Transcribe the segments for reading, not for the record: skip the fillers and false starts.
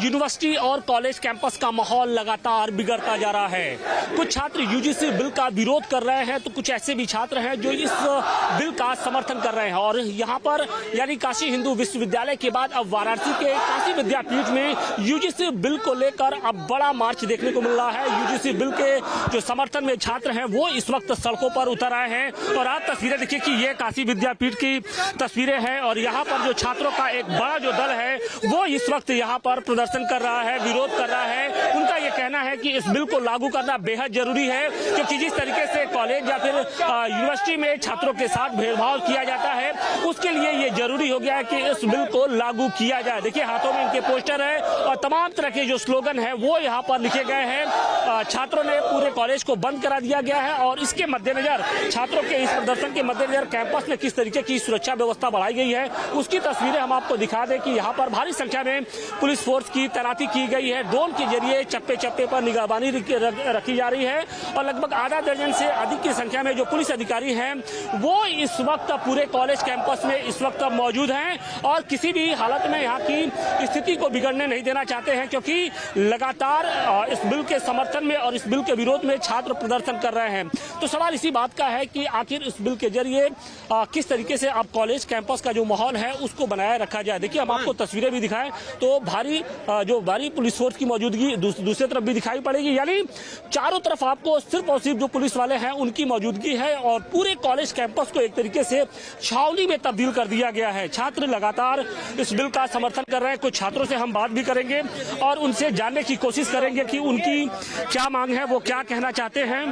University और college campus का माहौल लगातार बिगड़ता जा रहा है। कुछ छात्र यूजीसी बिल का विरोध कर रहे हैं तो कुछ ऐसे भी छात्र हैं जो इस बिल का समर्थन कर रहे हैं। और यहाँ पर यानी काशी हिंदू विश्वविद्यालय के बाद अब वाराणसी के काशी विद्यापीठ में यूजीसी बिल को लेकर अब बड़ा मार्च देखने को मिल रहा है। यूजीसी बिल के जो समर्थन में छात्र हैं वो इस वक्त सड़कों पर उतर आए हैं। और आप तस्वीरें देखिए कि ये काशी विद्यापीठ की तस्वीरें हैं और यहाँ पर जो छात्रों का एक बड़ा जो दल है वो इस वक्त यहाँ पर प्रदर्शन कर रहा है, विरोध कर रहा है। उनका ये कहना है कि इस बिल को लागू करना बेहद जरूरी है, क्योंकि जिस तरीके से कॉलेज या फिर यूनिवर्सिटी में छात्रों के साथ भेदभाव किया जाता है उसके लिए ये जरूरी हो गया है कि इस बिल को लागू किया जाए। देखिए हाथों में इनके पोस्टर है और तमाम तरह के जो स्लोगन है वो यहाँ पर लिखे गए हैं। छात्रों ने पूरे कॉलेज को बंद करा दिया गया है और इसके मद्देनजर छात्रों के इस प्रदर्शन के मद्देनजर कैंपस में किस तरीके की सुरक्षा व्यवस्था बढ़ाई गई है उसकी तस्वीरें हम आपको दिखा दें कि यहाँ पर भारी संख्या में पुलिस फोर्स की तैनाती की गई है। ड्रोन के जरिए चप्पे चप्पे पर निगरानी रखी जा रही है और लगभग आधा दर्जन से अधिक की संख्या में जो पुलिस अधिकारी हैं वो इस वक्त पूरे कॉलेज कैंपस में इस वक्त मौजूद हैं और किसी भी हालत में यहाँ की स्थिति को बिगड़ने नहीं देना चाहते हैं, क्योंकि लगातार इस बिल के समर्थन में और इस बिल के विरोध में छात्र प्रदर्शन कर रहे हैं। तो सवाल इसी बात का है कि आखिर इस बिल के जरिए किस तरीके से अब कॉलेज कैंपस का जो माहौल है उसको बनाए रखा जाए। देखिए हम आपको तस्वीरें भी दिखाएं तो भारी पुलिस फोर्स की मौजूदगी दूसरी तरफ भी दिखाई पड़ेगी, यानी चारों तरफ आपको सिर्फ और सिर्फ जो पुलिस वाले हैं उनकी मौजूदगी है और पूरे कॉलेज कैंपस को एक तरीके से छावनी में तब्दील कर दिया गया है। छात्र लगातार इस बिल का समर्थन कर रहे हैं। कुछ छात्रों से हम बात भी करेंगे और उनसे जानने की कोशिश करेंगे कि उनकी क्या मांग है, वो क्या कहना चाहते हैं।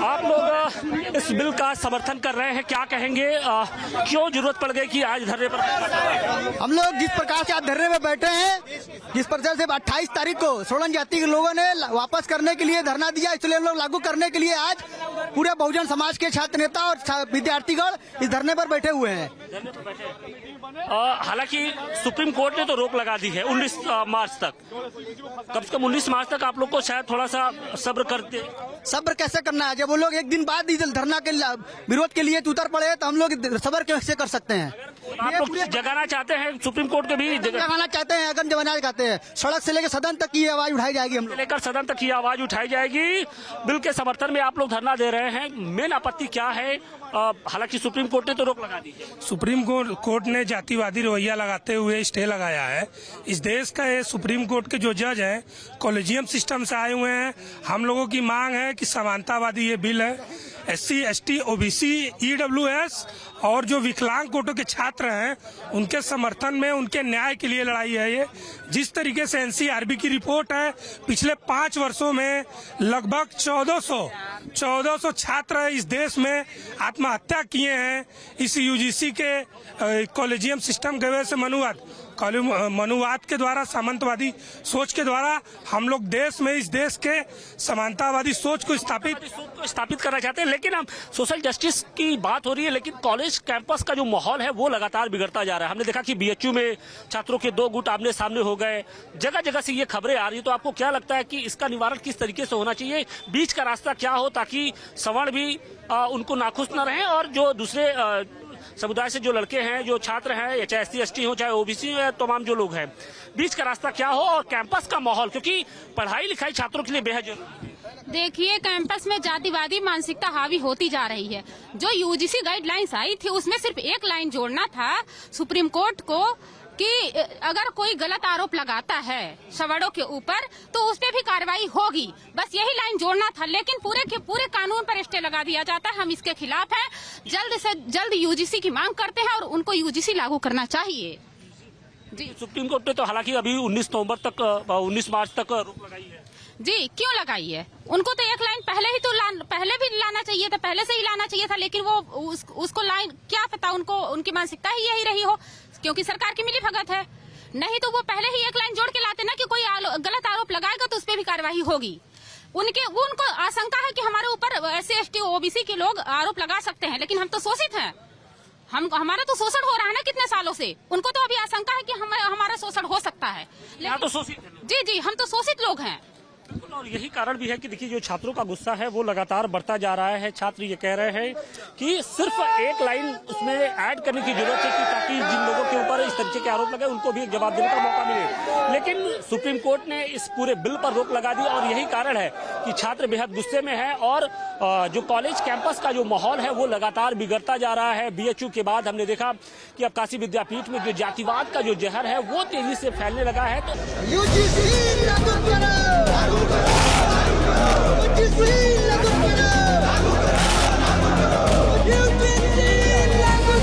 आप लोग इस बिल का समर्थन कर रहे हैं, क्या कहेंगे, क्यों जरूरत पड़ गई कि आज धरने पर? हम लोग जिस प्रकार से आज धरने में बैठे हैं, जिस प्रकार से 28 तारीख को सोलन जाति के लोगों ने वापस करने के लिए धरना दिया, इसलिए हम लोग लागू करने के लिए आज पूरे बहुजन समाज के छात्र नेता और विद्यार्थीगण इस धरने पर बैठे हुए हैं। हालांकि सुप्रीम कोर्ट ने तो रोक लगा दी है 19 मार्च तक। कम से कम 19 मार्च तक आप लोग को शायद थोड़ा सा सब्र करते। सब्र कैसे करना है? जब वो लोग एक दिन बाद धरना के विरोध के लिए उतर पड़े तो हम लोग सब्र कैसे कर सकते हैं? आप लोग जगाना चाहते हैं सुप्रीम कोर्ट के भी जगाना चाहते हैं, अगन जमाना चाहते हैं। सड़क से लेकर सदन तक की आवाज उठाई जाएगी, हम लेकर सदन तक की आवाज उठाई जाएगी। बिल के समर्थन में आप लोग धरना दे रहे हैं, मेन आपत्ति क्या है? हालांकि सुप्रीम कोर्ट ने तो रोक लगा दी है। सुप्रीम कोर्ट ने जातिवादी रवैया लगाते हुए स्टे लगाया है। इस देश का ये सुप्रीम कोर्ट के जो जज हैं कॉलेजियम सिस्टम से आए हुए हैं। हम लोगों की मांग है कि समानतावादी ये बिल है। SC, ST, OBC, EWS और जो विकलांग कोटों के छात्र हैं उनके समर्थन में, उनके न्याय के लिए लड़ाई है ये। जिस तरीके से NCRB की रिपोर्ट है, पिछले 5 वर्षों में लगभग 1400 छात्र इस देश में आत्महत्या किए हैं इस UGC के कॉलेजियम सिस्टम की वजह से। मनुवाद के द्वारा, सामंतवादी सोच के द्वारा हम लोग देश में, इस देश के समानतावादी सोच को स्थापित करना चाहते हैं। लेकिन हम सोशल जस्टिस की बात हो रही है, लेकिन कॉलेज कैंपस का जो माहौल है वो लगातार बिगड़ता जा रहा है। हमने देखा कि BHU में छात्रों के 2 गुट आमने सामने हो गए, जगह जगह से ये खबरें आ रही है। तो आपको क्या लगता है कि इसका निवारण किस तरीके से होना चाहिए? बीच का रास्ता क्या हो ताकि सवर्ण भी उनको नाखुश न रहे और जो दूसरे समुदाय से जो लड़के हैं, जो छात्र हैं, चाहे SC, ST हो, चाहे OBC हो, तमाम जो लोग हैं, बीच का रास्ता क्या हो और कैंपस का माहौल, क्योंकि पढ़ाई लिखाई छात्रों के लिए बेहद जरूरी है। देखिए कैंपस में जातिवादी मानसिकता हावी होती जा रही है। जो UGC गाइडलाइंस आई थी उसमें सिर्फ एक लाइन जोड़ना था सुप्रीम कोर्ट को कि अगर कोई गलत आरोप लगाता है सवर्णों के ऊपर तो उस पर भी कार्रवाई होगी, बस यही लाइन जोड़ना था। लेकिन पूरे कानून पर स्टे लगा दिया जाता है। हम इसके खिलाफ हैं। जल्द से जल्द UGC की मांग करते हैं और उनको UGC लागू करना चाहिए। जी, सुप्रीम कोर्ट ने तो हालांकि अभी 19 मार्च तक रोक लगाई है। जी, क्यों लगाई है? उनको तो एक लाइन पहले भी लाना चाहिए था, पहले से ही लाना चाहिए था। लेकिन वो उसको लाइन क्या पता, उनकी मानसिकता ही यही रही हो, क्योंकि सरकार की मिली भगत है। नहीं तो वो पहले ही एक लाइन जोड़ के लाते ना कि कोई गलत आरोप लगाएगा तो उस पर भी कार्रवाई होगी। उनको आशंका है कि हमारे ऊपर SC, ST, OBC के लोग आरोप लगा सकते हैं, लेकिन हम तो शोषित हैं। हमारा तो शोषण हो रहा है ना कितने सालों से। उनको तो अभी आशंका है कि हमारा शोषण हो सकता है। तो शोषित जी, हम तो शोषित लोग हैं। और यही कारण भी है कि देखिए जो छात्रों का गुस्सा है वो लगातार बढ़ता जा रहा है। छात्र ये कह रहे हैं कि सिर्फ एक लाइन उसमें ऐड करने की जरूरत है कि ताकि जिन लोगों के ऊपर इस तरीके के आरोप लगे उनको भी एक जवाब देने का मौका मिले। लेकिन सुप्रीम कोर्ट ने इस पूरे बिल पर रोक लगा दी और यही कारण है कि छात्र बेहद गुस्से में हैं और जो कॉलेज कैंपस का जो माहौल है वो लगातार बिगड़ता जा रहा है। बीएचयू के बाद हमने देखा कि अब काशी विद्यापीठ में जो जातिवाद का जो जहर है वो तेजी से फैलने लगा है। तो यूजीसी लागू करो, यूजीसी लागू करो, यूजीसी लागू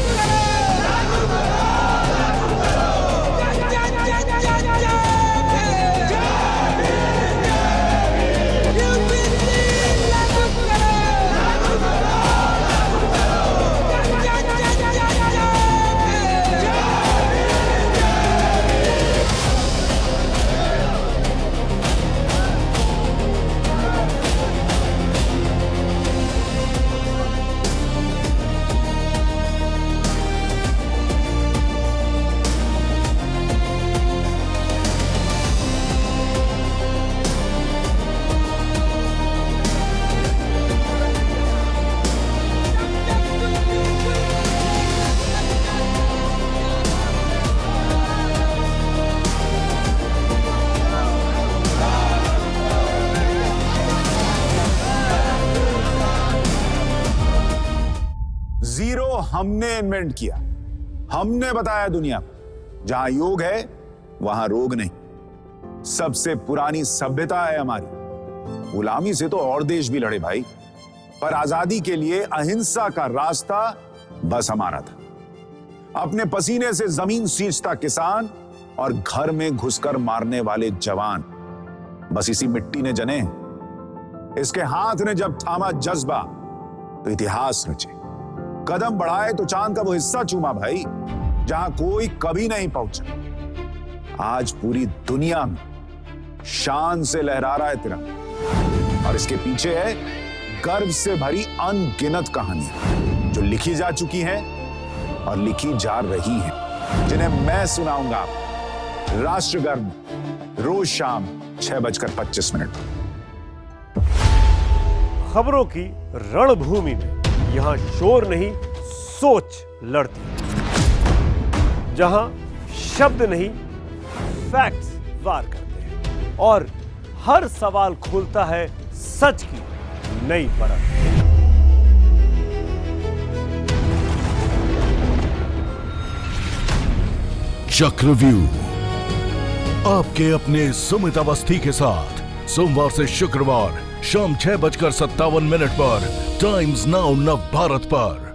जीरो हमने इन्वेंट किया, हमने बताया दुनिया को जहां योग है वहां रोग नहीं। सबसे पुरानी सभ्यता है हमारी। गुलामी से तो और देश भी लड़े भाई, पर आजादी के लिए अहिंसा का रास्ता बस हमारा था। अपने पसीने से जमीन सींचता किसान और घर में घुसकर मारने वाले जवान, बस इसी मिट्टी ने जने। इसके हाथ ने जब थामा जज्बा तो इतिहास रचे। कदम बढ़ाए तो चांद का वो हिस्सा चूमा भाई जहां कोई कभी नहीं पहुंचा। आज पूरी दुनिया में शान से लहरा रहा है तिरंगा और इसके पीछे है गर्व से भरी अनगिनत कहानियां जो लिखी जा चुकी हैं और लिखी जा रही हैं, जिन्हें मैं सुनाऊंगा आपको राष्ट्रगर्व रोज शाम 6:25 पर। खबरों की रणभूमि में यहां शोर नहीं सोच लड़ती है, जहां शब्द नहीं फैक्ट्स वार करते हैं और हर सवाल खोलता है सच की नई परत। चक्रव्यूह आपके अपने सुमित अवस्थी के साथ सोमवार से शुक्रवार शाम 6:57 पर टाइम्स नाउ नव भारत पर।